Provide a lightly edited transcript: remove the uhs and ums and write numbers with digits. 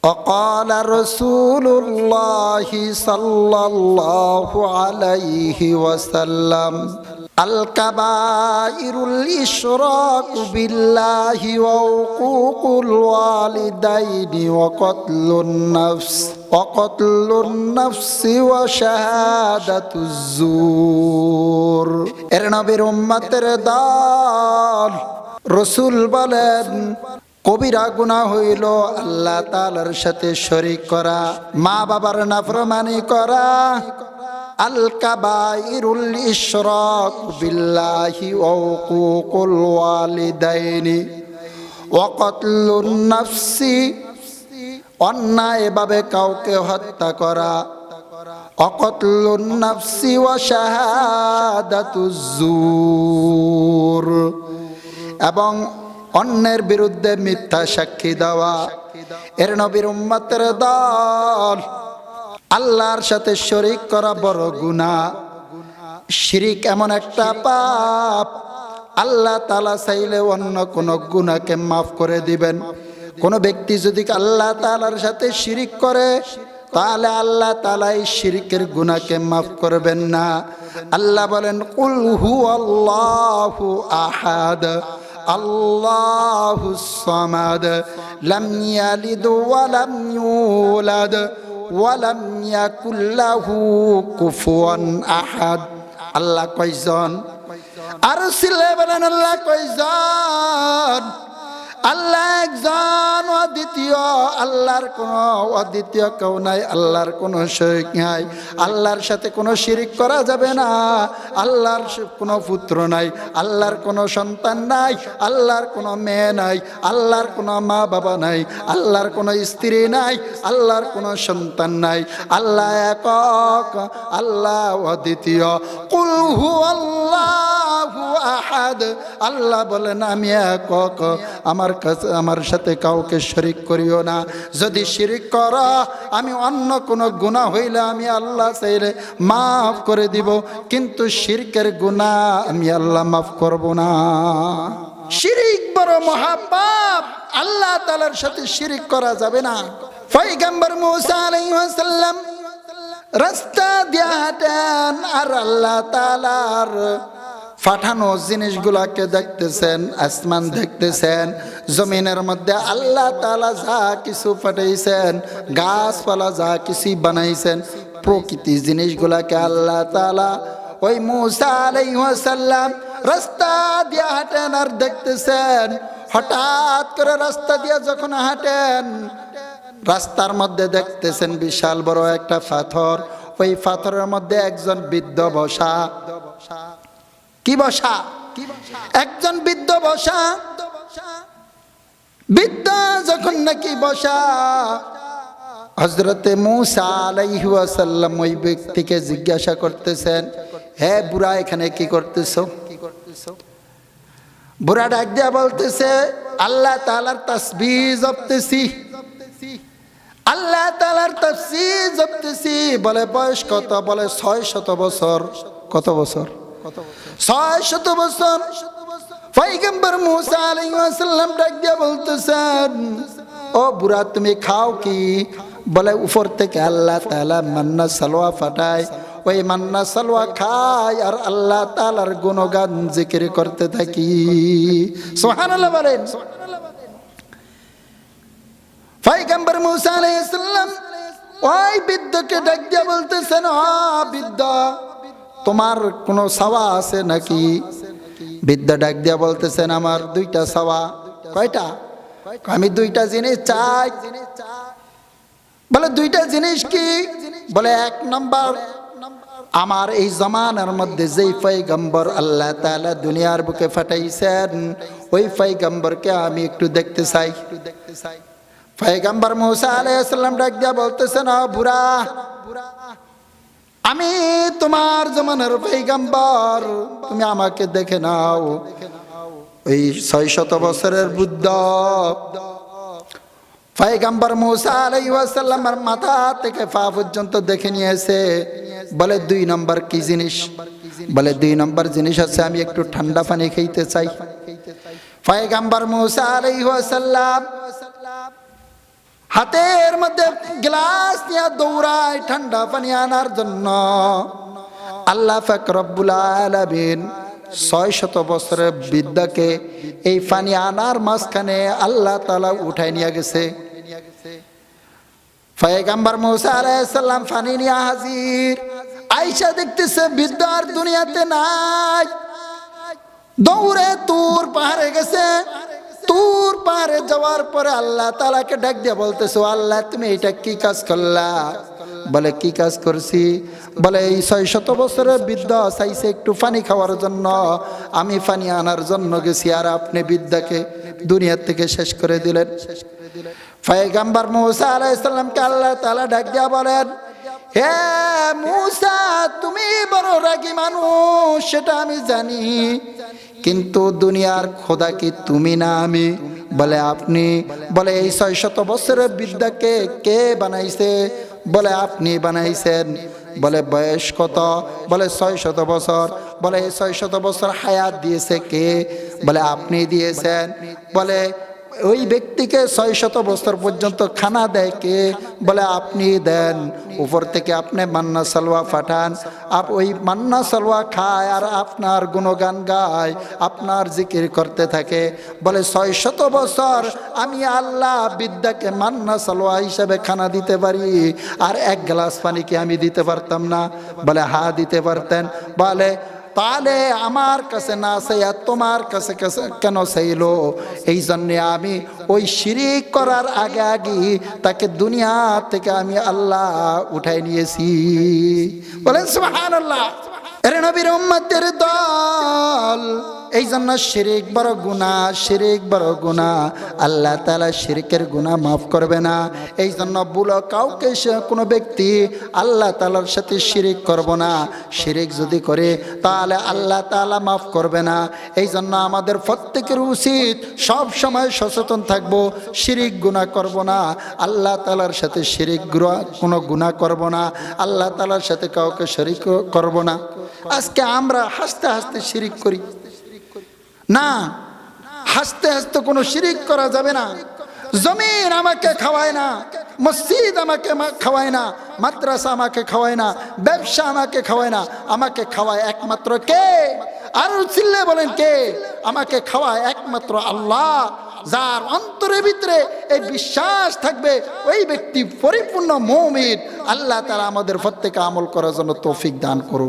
وقال رسول الله صلى الله عليه وسلم الكبائر الإشراك بالله وعقوق الوالدين وقتل النفس وشهادة الزور এর নবীর উম্মতের দল রাসূল বলেন কবিরা গুনাহ হইল আল্লাহ তাআলার সাথে শরীক করা, মা বাবার নাফরমানি করা। আল কাবাইরুল ইশরাক বিল্লাহি ওয়া হুকুকুল ওয়ালিদাইনি ওয়া কতলুন নাফসি, অন্যায়ভাবে কাউকে হত্যা করা, ওয়া কতলুন নাফসি ওয়া শাহাদাতুজ জুর, এবং অন্যের বিরুদ্ধে মিথ্যা সাক্ষী দেওয়া। এর নবীর উম্মতের দল আল্লাহর সাথে শরীক করা বড় গুনাহ। শিরিক এমন একটা পাপ, আল্লাহ তাআলা চাইলে অন্য কোন গুনাহকে মাফ করে দিবেন। কোন ব্যক্তি যদি আল্লাহ তাআলার সাথে শিরিক করে তাহলে আল্লাহ তাআলা এই শিরকের গুনাহকে মাফ করবেন না। আল্লাহ বলেন কুল হুয়াল্লাহু আহাদ আল্লাহুস সামাদ লাম ইয়ালিদ ওয়া লাম ইউলাদ ওয়া লাম ইয়াকুল লাহু কুফুয়ান আহাদ। আল্লাহ কয়জন? আর সিলে বলেন আল্লাহ কয়জন? আল্লাহ একজন, অদ্বিতীয়। আল্লাহর কোনো অদ্বিতীয় কেউ নাই, আল্লাহর কোনো শরীক নাই। আল্লাহর সাথে কোনো শিরিক করা যাবে না। আল্লাহর কোনো পুত্র নাই, আল্লাহর কোনো সন্তান নাই, আল্লাহর কোনো মেয়ে নাই, আল্লাহর কোনো মা বাবা নাই, আল্লাহর কোনো স্ত্রী নাই, আল্লাহর কোনো সন্তান নাই। আল্লাহ একক, আল্লাহ অদ্বিতীয়। কুল হুয়াল্লাহু আহাদ। আল্লাহ বলেন আমি একক, আমার সাথে কাউকে শরীক করিও না। যদি শিরিক করো, আমি অন্য কোনো গুনাহ হইলে আমি আল্লাহ চাইলে মাফ করে দিব, কিন্তু শিরকের গুনাহ আমি আল্লাহ মাফ করব না। শিরিক বড় মহাপাপ, আল্লাহ তাআলার সাথে শিরিক করা যাবে না। পয়গম্বর মূসা আলাইহিস সালাম রাস্তা দিয়ে হাঁটেন আর আল্লাহ তাআলার পাঠানো জিনিসগুলাকে দেখতেছেন, আসমান দেখতেছেন, জমিনের মধ্যে আল্লাহ তাআলা যা কিছু পাঠাইছেন, গাছপালা যা কিছু বানাইছেন, প্রকৃতি জিনিসগুলাকে আল্লাহ তাআলা ওই মূসা আলাইহিস সালাম রাস্তা দিয়ে হাঁটেন আর দেখতেছেন। হঠাৎ করে রাস্তা দিয়ে যখন হাঁটেন, রাস্তার মধ্যে দেখতেছেন বিশাল বড় একটা পাথর। ওই পাথরের মধ্যে একজন বৃদ্ধ বসা। কি বসা? একজন বৃদ্ধ বসা। বৃদ্ধ যখন নাকি বসা, হযরতে মূসা আলাইহিস সালাম ওই ব্যক্তিকে জিজ্ঞাসা করতেছেন, হে বুড়া, এখানে কি করতেছো? বুড়া ডাক দিয়া বলতেছে, আল্লাহ তাআলার তাসবিহ জপতেছি, আল্লাহ তাআলার তাসবিহ জপতেছি। বলে বয়স কত? বলে 600 বছর। কত বছর? 600 বছর। পয়গম্বর মূসা আলাইহিস সালাম ডাক দিয়া বলতেছেন, ও বুড়া, তুমি খাও কি? বলে উপর থেকে আল্লাহ তাআলা মান্না সালওয়া পাঠায়, ওই মান্না সালওয়া খাই আর আল্লাহ তাআলার গুণগান জিকির করতে থাকি। সুবহানাল্লাহ বলেন। পয়গম্বর মূসা আলাইহিস সালাম ওই বৃদ্ধকে ডাক দিয়া বলতেছেন, ও বৃদ্ধ, তোমার কোনো চাওয়া আছে নাকি? বৃদ্ধ ডাক দিয়া বলতেছেন, আমার 2টা চাওয়া। কয়টা? আমি 2টা জিনিস চাই। বলে 2টা জিনিস কি? বলে 1 নম্বর, আমার এই জামানার মধ্যে যেই পয়গম্বর আল্লাহ তাআলা দুনিয়ার বুকে পাঠাইছেন, ওই পয়গম্বরকে আমি একটু দেখতে চাই। পয়গম্বর মূসা আলাইহিস সালাম ডাক দিয়া বলতেছেন, ও বুড়া, আমি তোমার জামানার পয়গম্বর, তুমি আমাকে দেখে নাও। ওই 600 বছরের বুদ্ধ পয়গম্বর মূসা আলাইহিস সালামের মাথা থেকে পা পর্যন্ত দেখে নিয়েছে। বলে 2 নম্বর কি জিনিস? বলে 2 নম্বর জিনিস আছে, আমি একটু ঠান্ডা পানি খেতে চাই। পয়গম্বর মূসা আলাইহিস সালাম হাতের মধ্যে গ্লাস নিয়ে দৌড়ায় ঠান্ডা পানি আনার জন্য। আল্লাহ পাক রব্বুল আলামিন 600 বছরের বিদ্যাকে এই পানি আনার মাঝখানে আল্লাহ তাআলা উঠাই নিয়ে গেছে। পয়গম্বর মুসা আলাইহিস সালাম পানি নিয়ে হাজির। আয়েশা দেখতেছে বিদ্যা আর দুনিয়াতে নাই, দৌড়ে তুর পাহাড়ে গেছে। তুর পাহাড়ে যাওয়ার পরে আল্লাহ তাআলাকে ডাক দিয়ে বলতেছো, আল্লাহ তুমি এটা কি কাজ করলা? বলে কি কাজ করছি? বলে এই 600 বছরের বিদ্যা চাইছে একটু পানি খাওয়ার জন্য, আমি পানি আনার জন্য গেছি, আর আপনি বিদ্যাকে দুনিয়া থেকে শেষ করে দিলেন। পয়গম্বর মুসা আলাইহিস সালামকে আল্লাহ তাআলা ডাক দিয়া বলেন, হে মুসা তুমি বড় রাগী মানুষ সেটা আমি জানি, কিন্তু দুনিয়ার খোদা কি তুমি না আমি? বলে আপনি। বলে এই 600 বছরের বিদ্যাকে কে বানাইছে? বলে আপনি বানাইছেন। বলে বয়স কত? বলে 600 বছর। বলে এই 600 বছর হায়াত দিয়েছে কে? বলে আপনি দিয়েছেন। বলে ওই ব্যক্তিকে 600 বছর পর্যন্ত খানা দেয় কে? বলে আপনি দেন। উপর থেকে আপনি মান্না সালওয়া পাঠান, ওই মান্না সালওয়া খায় আর আপনার গুণগান গায়, আপনার জিকির করতে থাকে। বলে 600 বছর আমি আল্লাহ বিদ্যাকে মান্না সালওয়া হিসাবে খানা দিতে পারি, আর এক গ্লাস পানি কি আমি দিতে পারতাম না? বলে হ্যাঁ দিতে পারতেন। বলে তাহলে আমার কাছে না চাইয়া তোমার কাছে কেন চাইলো? এই জন্যে আমি ওই শিরিক করার আগে আগে তাকে দুনিয়া থেকে আমি আল্লাহ উঠাই নিয়েছি। বলেন সুবহানাল্লাহ। এর নবীর উম্মতের দল, এই জন্য শিরিক বড় গুনাহ, শিরিক বড় গুনাহ। আল্লাহ তাআলা শিরিকের গুনাহ মাফ করবে না। এই জন্য ভুল কাউকে কোনো ব্যক্তি আল্লাহ তাআলার সাথে শিরিক করব না। শিরিক যদি করে তাহলে আল্লাহ তাআলা মাফ করবে না। এই জন্য আমাদের প্রত্যেকের উচিত সব সময় সচেতন থাকব, শিরিক গুনাহ করব না, আল্লাহ তাআলার সাথে শিরিক কোনো গুনাহ করব না, আল্লাহ তাআলার সাথে কাউকে শরীক করব না। আজকে আমরা হাসতে হাসতে শিরিক করি না, হাসতে হাসতে কোনো শিরিক করা যাবে না। জমিন আমাকে খাওয়ায় না, মসজিদ আমাকে খাওয়ায় না, মাদ্রাসা আমাকে খাওয়ায় না, ব্যবসা আমাকে খাওয়ায় না, আমাকে খাওয়ায় একমাত্র কে? আর চিল্লে বলেন কে? আমাকে খাওয়ায় একমাত্র আল্লাহ। যার অন্তরের ভিতরে এই বিশ্বাস থাকবে ওই ব্যক্তি পরিপূর্ণ মুমিন। আল্লাহ তাআলা আমাদের প্রত্যেককে আমল করার জন্য তৌফিক দান করুন।